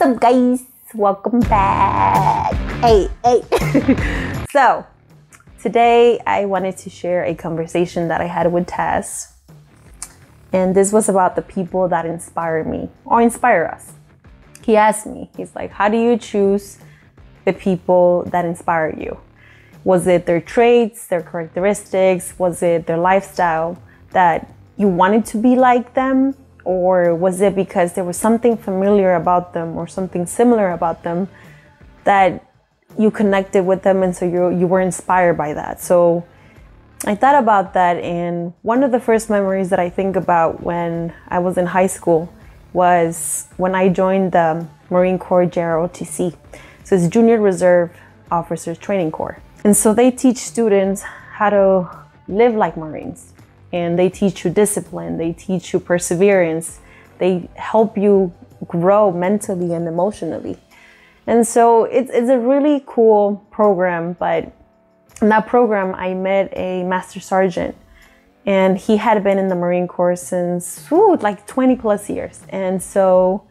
up, guys? Welcome back. Hey. So today I wanted to share a conversation that I had with Tazz, and this was about the people that inspire me or inspire us. He asked me, he's like, how do you choose the people that inspire you? Was it their traits, their characteristics? Was it their lifestyle that you wanted to be like them? Or was it because there was something familiar about them or something similar about them that you connected with them, and so you were inspired by that? So I thought about that, and one of the first memories that I think about when I was in high school was when I joined the Marine Corps JROTC. So it's Junior Reserve Officers Training Corps. And so they teach students how to live like Marines. And they teach you discipline, they teach you perseverance, they help you grow mentally and emotionally. And so it's a really cool program, but in that program I met a Master Sergeant, and he had been in the Marine Corps since like 20 plus years. And so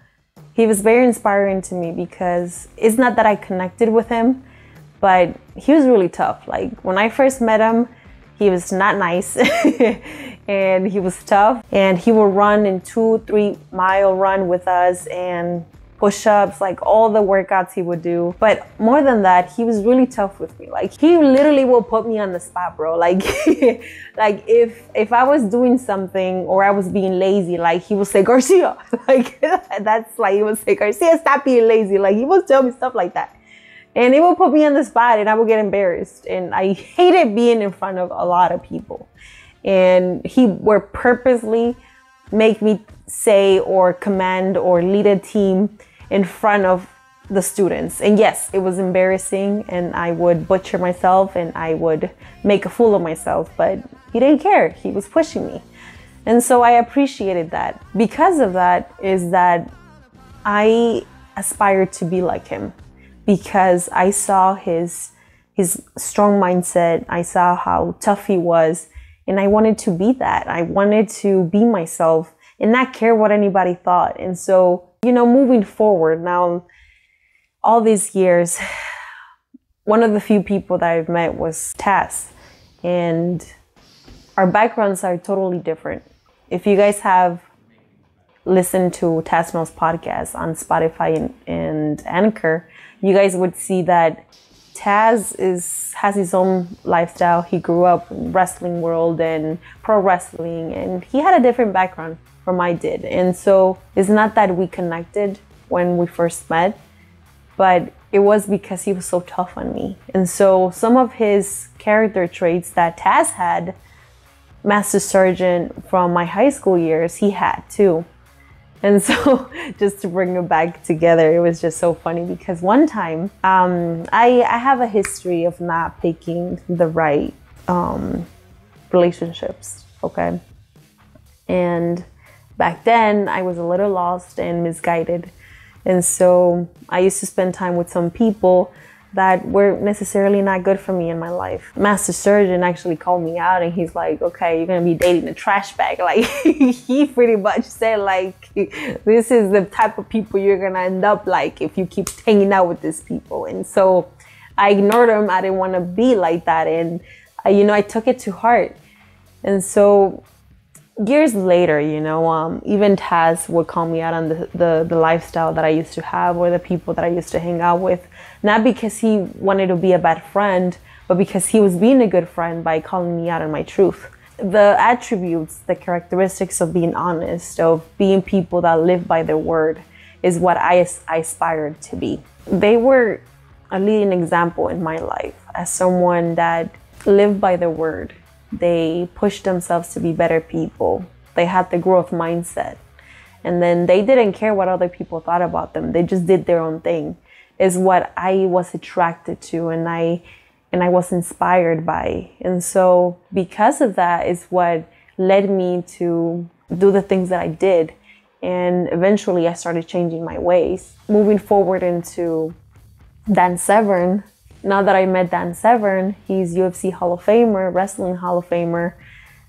he was very inspiring to me because it's not that I connected with him, but he was really tough. Like when I first met him, he was not nice and he was tough, and he would run in 2-3 mile run with us and push-ups, like all the workouts he would do. But more than that, he was really tough with me. Like he literally will put me on the spot, bro. Like, like if I was doing something or I was being lazy, like he would say, Garcia, like that's like, he would say, Garcia, stop being lazy. Like he would tell me stuff like that. And it would put me on the spot and I would get embarrassed. And I hated being in front of a lot of people. And he would purposely make me say or command or lead a team in front of the students. And yes, it was embarrassing, and I would butcher myself and I would make a fool of myself, but he didn't care. He was pushing me. And so I appreciated that. Because of that is that I aspired to be like him, because I saw his strong mindset. I saw how tough he was, and I wanted to be that. I wanted to be myself and not care what anybody thought. And so, you know, moving forward now, all these years, one of the few people that I've met was Tazz, and our backgrounds are totally different. If you guys have listened to Tazz Mel's podcast on Spotify and Anchor, you guys would see that Tazz has his own lifestyle. He grew up in the wrestling world and pro wrestling, and he had a different background from I did. And so it's not that we connected when we first met, but it was because he was so tough on me. And so some of his character traits that Tazz had, Master Sergeant from my high school years, he had too. And so just to bring it back together, it was just so funny because one time I have a history of not picking the right relationships, okay? And back then I was a little lost and misguided. And so I used to spend time with some people that were necessarily not good for me in my life. Master Surgeon actually called me out, and he's like, okay, you're gonna be dating a trash bag. Like he pretty much said, like, this is the type of people you're gonna end up like if you keep hanging out with these people. And so I ignored him. I didn't want to be like that. And I took it to heart. And so years later, even Tazz would call me out on the lifestyle that I used to have or the people that I used to hang out with. Not because he wanted to be a bad friend, but because he was being a good friend by calling me out on my truth. The attributes, the characteristics of being honest, of being people that live by their word, is what I aspired to be. They were a leading example in my life as someone that lived by their word. They pushed themselves to be better people. They had the growth mindset. And then they didn't care what other people thought about them. They just did their own thing, is what I was attracted to and I was inspired by. And so because of that is what led me to do the things that I did. And eventually I started changing my ways. Moving forward into Dan Severn, now that I met Dan Severn, he's UFC Hall of Famer, Wrestling Hall of Famer.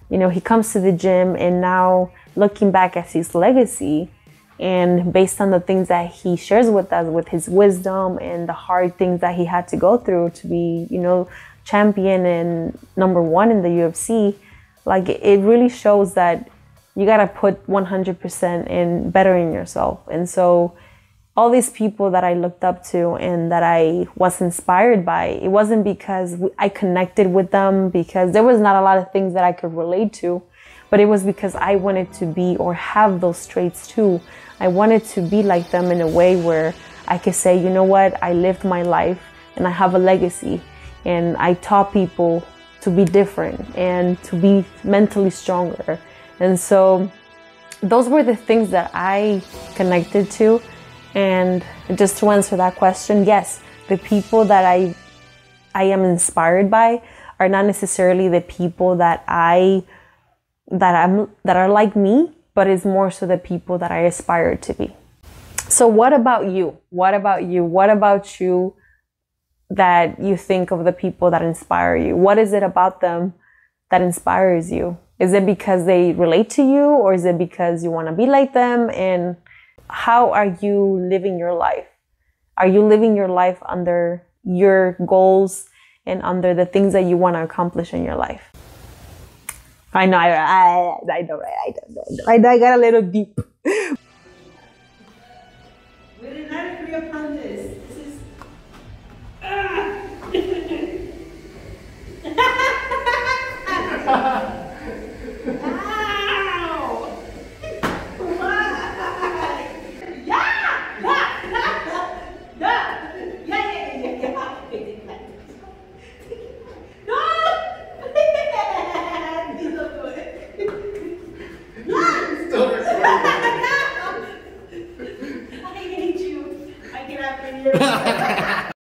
He comes to the gym, and now looking back at his legacy, And based on the things that he shares with us, with his wisdom and the hard things that he had to go through to be, champion and #1 in the UFC, like it really shows that you got to put 100% in bettering yourself. And so all these people that I looked up to and that I was inspired by, it wasn't because I connected with them, because there was not a lot of things that I could relate to, but it was because I wanted to be or have those traits too. I wanted to be like them in a way where I could say, you know what, I lived my life and I have a legacy, and I taught people to be different and to be mentally stronger. And so those were the things that I connected to. And just to answer that question, yes, the people that I am inspired by are not necessarily the people that are like me, but it's more so the people that I aspire to be. So what about you? What about you? What about you that you think of the people that inspire you? What is it about them that inspires you? Is it because they relate to you, or is it because you want to be like them? And how are you living your life? Are you living your life under your goals and under the things that you want to accomplish in your life? I know, I know, right? I know, I got a little deep.